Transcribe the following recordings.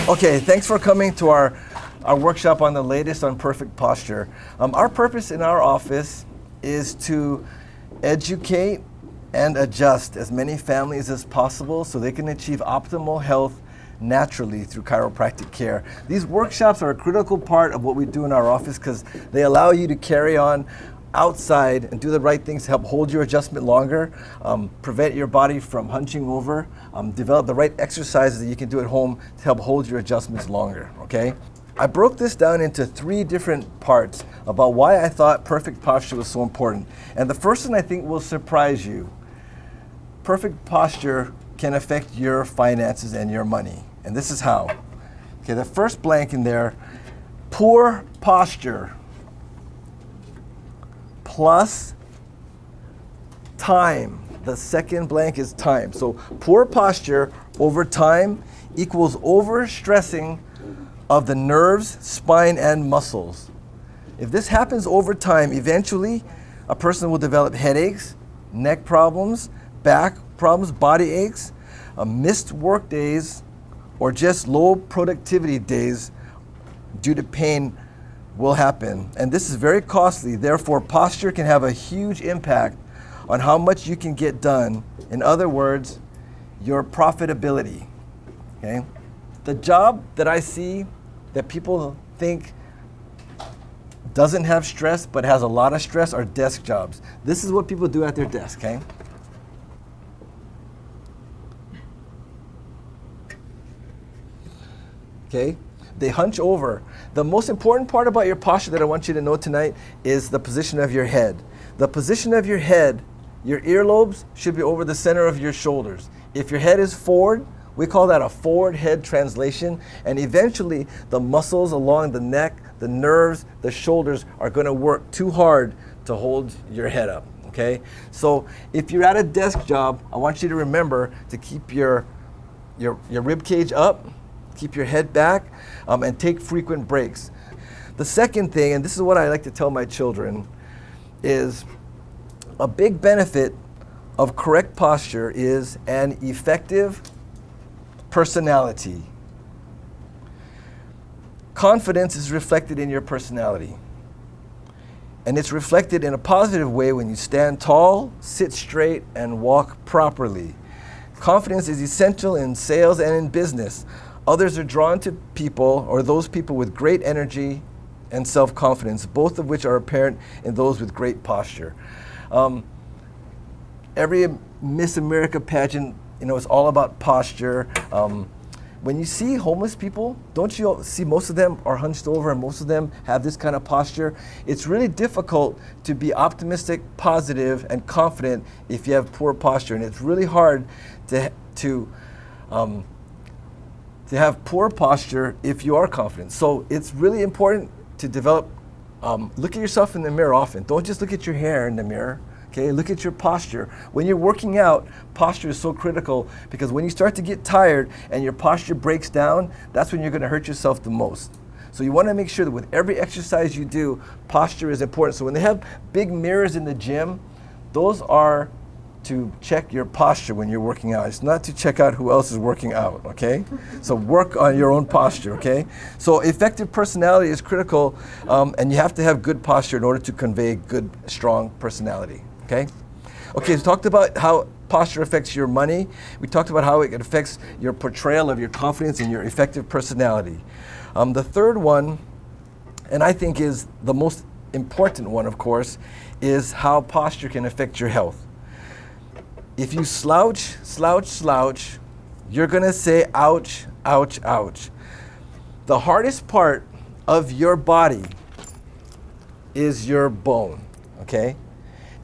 Okay, thanks for coming to our workshop on the latest on perfect posture. Our purpose in our office is to educate and adjust as many families as possible so they can achieve optimal health naturally through chiropractic care. These workshops are a critical part of what we do in our office because they allow you to carry on outside and do the right things to help hold your adjustment longer, prevent your body from hunching over, develop the right exercises that you can do at home to help hold your adjustments longer, okay? I broke this down into 3 different parts about why I thought perfect posture was so important. And the first one I think will surprise you. Perfect posture can affect your finances and your money. And this is how. Okay, the first blank in there, poor posture plus time. The second blank is time. So poor posture over time equals overstressing of the nerves, spine, and muscles. If this happens over time, eventually a person will develop headaches, neck problems, back problems, body aches, missed work days, or just low productivity days due to pain will happen. And this is very costly. Therefore, posture can have a huge impact on how much you can get done. In other words, your profitability. Okay? The job that I see that people think doesn't have stress but has a lot of stress are desk jobs. This is what people do at their desk, okay? Okay? They hunch over. The most important part about your posture that I want you to know tonight is the position of your head. The position of your head, your earlobes should be over the center of your shoulders. If your head is forward, we call that a forward head translation, and eventually the muscles along the neck, the nerves, the shoulders are going to work too hard to hold your head up, okay? So if you're at a desk job, I want you to remember to keep your rib cage up, keep your head back, and take frequent breaks. The second thing, and this is what I like to tell my children, is a big benefit of correct posture is an effective personality. Confidence is reflected in your personality. And it's reflected in a positive way when you stand tall, sit straight, and walk properly. Confidence is essential in sales and in business. Others are drawn to people, or those people with great energy and self-confidence, both of which are apparent in those with great posture. Every Miss America pageant, it's all about posture. When you see homeless people, don't you see most of them are hunched over and most of them have this kind of posture? It's really difficult to be optimistic, positive, and confident if you have poor posture, and it's really hard to have poor posture if you are confident. So it's really important to develop, look at yourself in the mirror often. Don't just look at your hair in the mirror, okay? Look at your posture. When you're working out, posture is so critical because when you start to get tired and your posture breaks down, that's when you're gonna hurt yourself the most. So you wanna make sure that with every exercise you do, posture is important. So when they have big mirrors in the gym, those are to check your posture when you're working out. It's not to check out who else is working out, okay? So work on your own posture, okay? So effective personality is critical, and you have to have good posture in order to convey good, strong personality, okay? Okay, so talked about how posture affects your money. We talked about how it affects your portrayal of your confidence and your effective personality. The third one, and I think is the most important one, of course, is how posture can affect your health. If you slouch, you're gonna say ouch, ouch, ouch. The hardest part of your body is your bone, okay?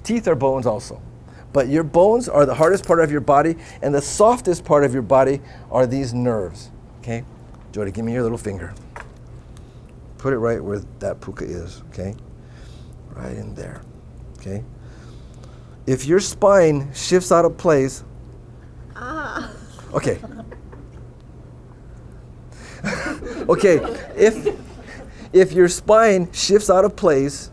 Teeth are bones also. But your bones are the hardest part of your body, and the softest part of your body are these nerves, okay? Jody, give me your little finger. Put it right where that puka is, okay? Right in there, okay? If your spine shifts out of place, okay. Okay, if your spine shifts out of place,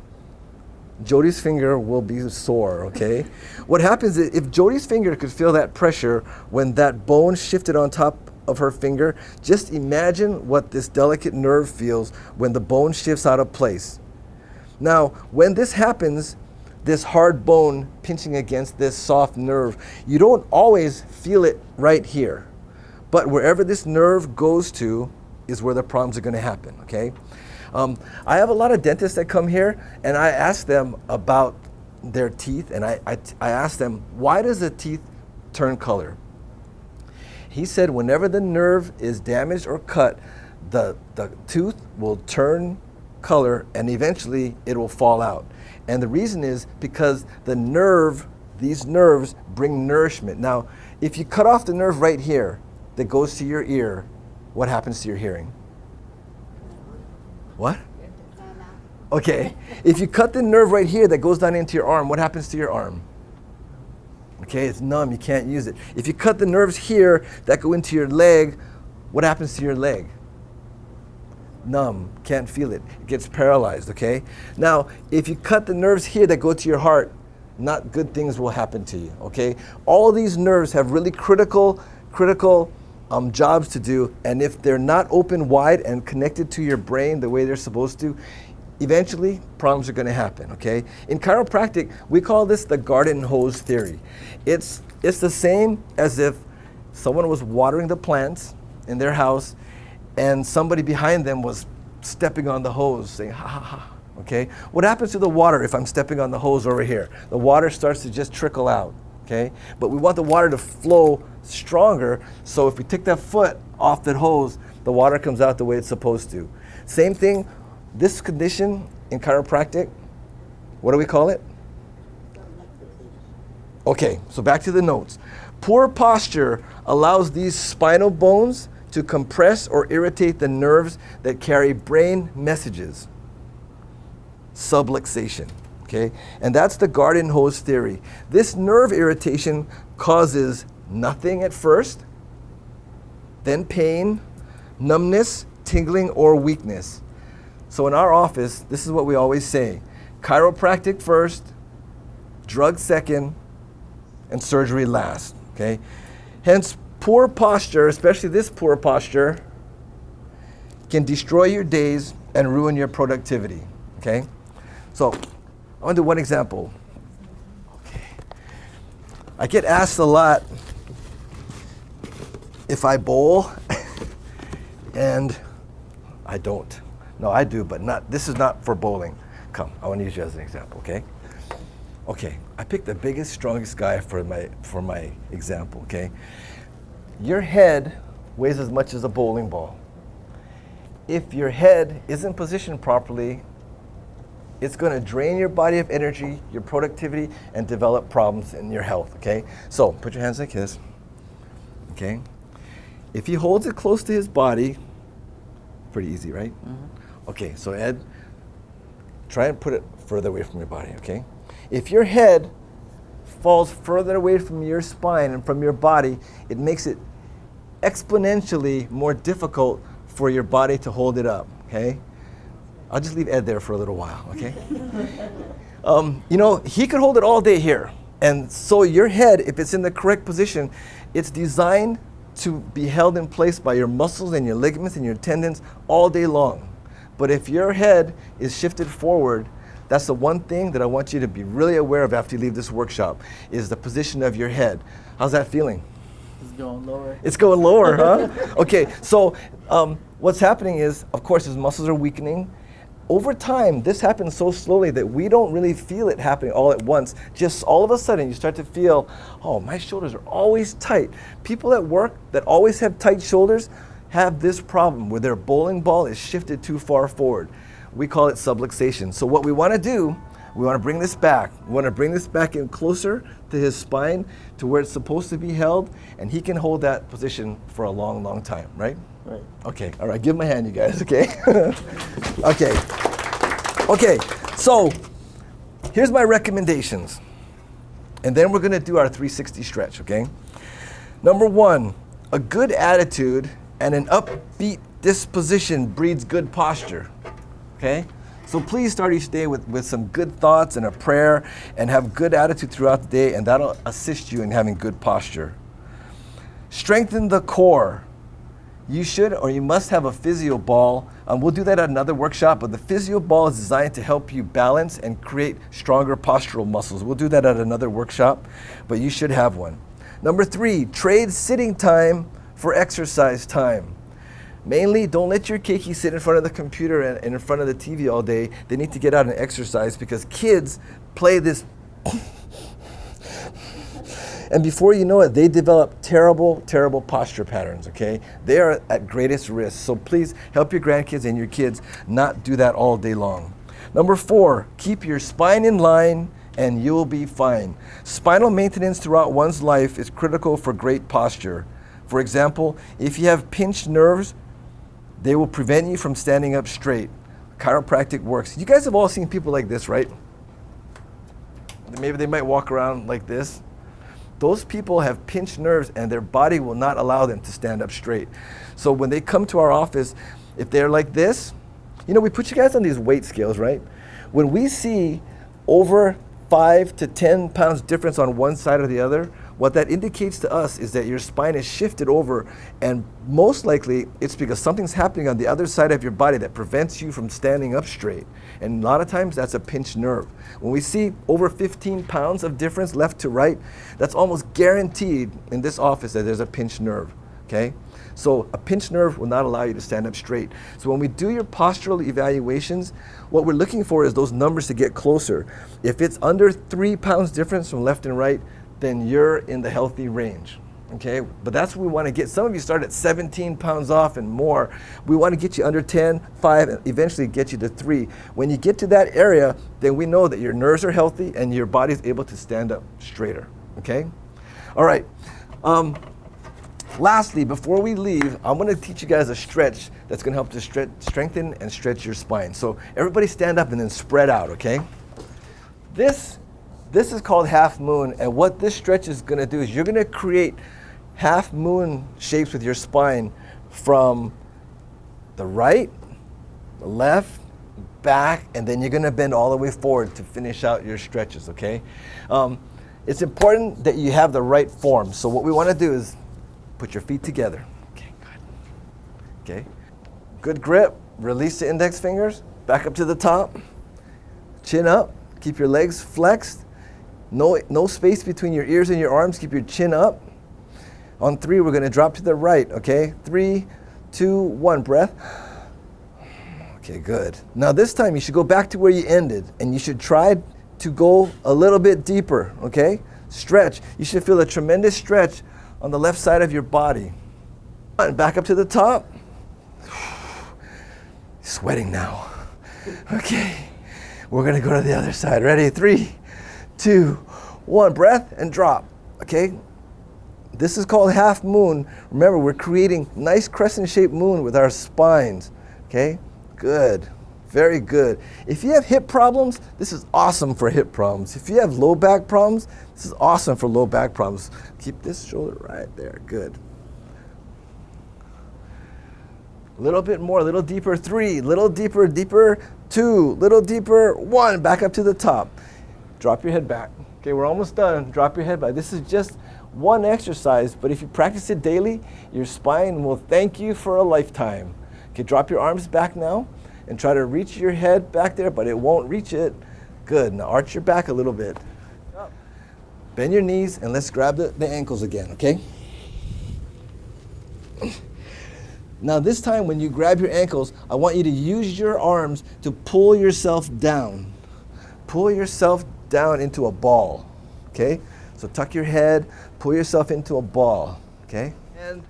Jody's finger will be sore, okay? What happens is if Jody's finger could feel that pressure when that bone shifted on top of her finger. Just imagine what this delicate nerve feels when the bone shifts out of place. Now, when this happens, this hard bone pinching against this soft nerve, you don't always feel it right here. But wherever this nerve goes to is where the problems are going to happen, okay? I have a lot of dentists that come here, and I ask them about their teeth, and I ask them, why does the teeth turn color? He said whenever the nerve is damaged or cut, the tooth will turn color and eventually it will fall out. And the reason is because these nerves bring nourishment. Now, if you cut off the nerve right here that goes to your ear, what happens to your hearing? What? Okay, if you cut the nerve right here that goes down into your arm, what happens to your arm? Okay, it's numb, you can't use it. If you cut the nerves here that go into your leg, what happens to your leg? Numb, can't feel it, it gets paralyzed, okay? Now, if you cut the nerves here that go to your heart, not good things will happen to you, okay? All these nerves have really critical jobs to do, and if they're not open wide and connected to your brain the way they're supposed to, eventually problems are going to happen, okay? In chiropractic, we call this the garden hose theory. It's the same as if someone was watering the plants in their house and somebody behind them was stepping on the hose saying, ha, ha, ha, okay? What happens to the water if I'm stepping on the hose over here? The water starts to just trickle out, okay? But we want the water to flow stronger, so if we take that foot off that hose, the water comes out the way it's supposed to. Same thing, this condition in chiropractic, what do we call it? Okay, so back to the notes. Poor posture allows these spinal bones to compress or irritate the nerves that carry brain messages. Subluxation, okay? And that's the garden hose theory. This nerve irritation causes nothing at first, then pain, numbness, tingling, or weakness. So in our office, this is what we always say: chiropractic first, drug second, and surgery last, okay? Hence, poor posture, especially this poor posture, can destroy your days and ruin your productivity, okay? So, I want to do one example. Okay. I get asked a lot if I bowl, and I don't. No, I do, but not. This is not for bowling. Come, I want to use you as an example, okay? Okay, I picked the biggest, strongest guy for my example, okay? Your head weighs as much as a bowling ball. If your head isn't positioned properly, it's going to drain your body of energy, your productivity, and develop problems in your health, okay? So, put your hands like this, okay? If he holds it close to his body, pretty easy, right? Mm-hmm. Okay, so Ed, try and put it further away from your body, okay? If your head falls further away from your spine and from your body, it makes it exponentially more difficult for your body to hold it up, okay? I'll just leave Ed there for a little while, okay? He could hold it all day here. And so your head, if it's in the correct position, it's designed to be held in place by your muscles and your ligaments and your tendons all day long. But if your head is shifted forward, that's the one thing that I want you to be really aware of after you leave this workshop, is the position of your head. How's that feeling? It's going lower. It's going lower, huh? Okay, so what's happening is, of course, his muscles are weakening. Over time, this happens so slowly that we don't really feel it happening all at once. Just all of a sudden, you start to feel, oh, my shoulders are always tight. People at work that always have tight shoulders have this problem where their bowling ball is shifted too far forward. We call it subluxation. So what we want to do, we want to bring this back. We want to bring this back in closer to his spine, to where it's supposed to be held, and he can hold that position for a long, long time, right? Right. Okay, all right, give him a hand, you guys, okay? Okay, so here's my recommendations. And then we're gonna do our 360 stretch, okay? Number one, a good attitude and an upbeat disposition breeds good posture, okay? So please start each day with some good thoughts and a prayer, and have good attitude throughout the day, and that'll assist you in having good posture. Strengthen the core. you should or you must have a physio ball. We'll do that at another workshop, but the physio ball is designed to help you balance and create stronger postural muscles. We'll do that at another workshop, but you should have one. Number 3, trade sitting time for exercise time. Mainly, don't let your keiki sit in front of the computer and in front of the TV all day. They need to get out and exercise because kids play this and before you know it, they develop terrible, terrible posture patterns, okay? They are at greatest risk. So please help your grandkids and your kids not do that all day long. Number 4, keep your spine in line and you'll be fine. Spinal maintenance throughout one's life is critical for great posture. For example, if you have pinched nerves, they will prevent you from standing up straight. Chiropractic works. You guys have all seen people like this, right? Maybe they might walk around like this. Those people have pinched nerves and their body will not allow them to stand up straight. So when they come to our office, if they're like this, you know, we put you guys on these weight scales, right? When we see over 5 to 10 pounds difference on one side or the other, what that indicates to us is that your spine is shifted over, and most likely it's because something's happening on the other side of your body that prevents you from standing up straight. And a lot of times that's a pinched nerve. When we see over 15 pounds of difference left to right, that's almost guaranteed in this office that there's a pinched nerve, okay? So a pinched nerve will not allow you to stand up straight. So when we do your postural evaluations, what we're looking for is those numbers to get closer. If it's under 3 pounds difference from left and right, then you're in the healthy range, okay? But that's what we want to get. Some of you start at 17 pounds off and more. We want to get you under 10, 5, and eventually get you to 3. When you get to that area, then we know that your nerves are healthy and your body's able to stand up straighter, okay? All right. Lastly, before we leave, I'm going to teach you guys a stretch that's going to help to strengthen and stretch your spine. So everybody stand up and then spread out, okay? This is called half moon, and what this stretch is going to do is you're going to create half moon shapes with your spine from the right, the left, back, and then you're going to bend all the way forward to finish out your stretches, okay? It's important that you have the right form. So what we want to do is put your feet together. Okay, good. Okay, good grip. Release the index fingers. Back up to the top. Chin up. Keep your legs flexed. No space between your ears and your arms. Keep your chin up. On 3, we're going to drop to the right, okay? 3, 2, 1, breath. Okay, good. Now this time you should go back to where you ended, and you should try to go a little bit deeper, okay? Stretch. You should feel a tremendous stretch on the left side of your body. And back up to the top. Sweating now. Okay, we're going to go to the other side. Ready? 3, 2, 1, breath and drop, okay? This is called half moon. Remember, we're creating nice crescent-shaped moon with our spines, okay? Good, very good. If you have hip problems, this is awesome for hip problems. If you have low back problems, this is awesome for low back problems. Keep this shoulder right there, good. A little bit more, a little deeper, 3, little deeper, deeper, 2, little deeper, 1, back up to the top. Drop your head back. Okay, we're almost done. Drop your head back. This is just one exercise, but if you practice it daily, your spine will thank you for a lifetime. Okay, drop your arms back now and try to reach your head back there, but it won't reach it. Good. Now arch your back a little bit. Bend your knees and let's grab the ankles again, okay? Now this time when you grab your ankles, I want you to use your arms to pull yourself down. Pull yourself down into a ball, okay? So tuck your head, pull yourself into a ball, okay? And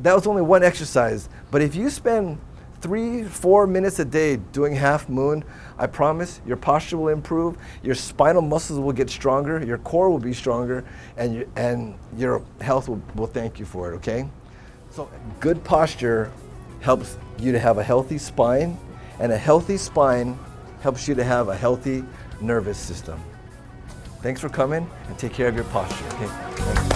that was only one exercise, but if you spend 3-4 minutes a day doing half moon, I promise your posture will improve, your spinal muscles will get stronger, your core will be stronger, and your health will thank you for it, okay? So good posture helps you to have a healthy spine, and a healthy spine helps you to have a healthy nervous system. Thanks for coming, and take care of your posture, okay? Thanks.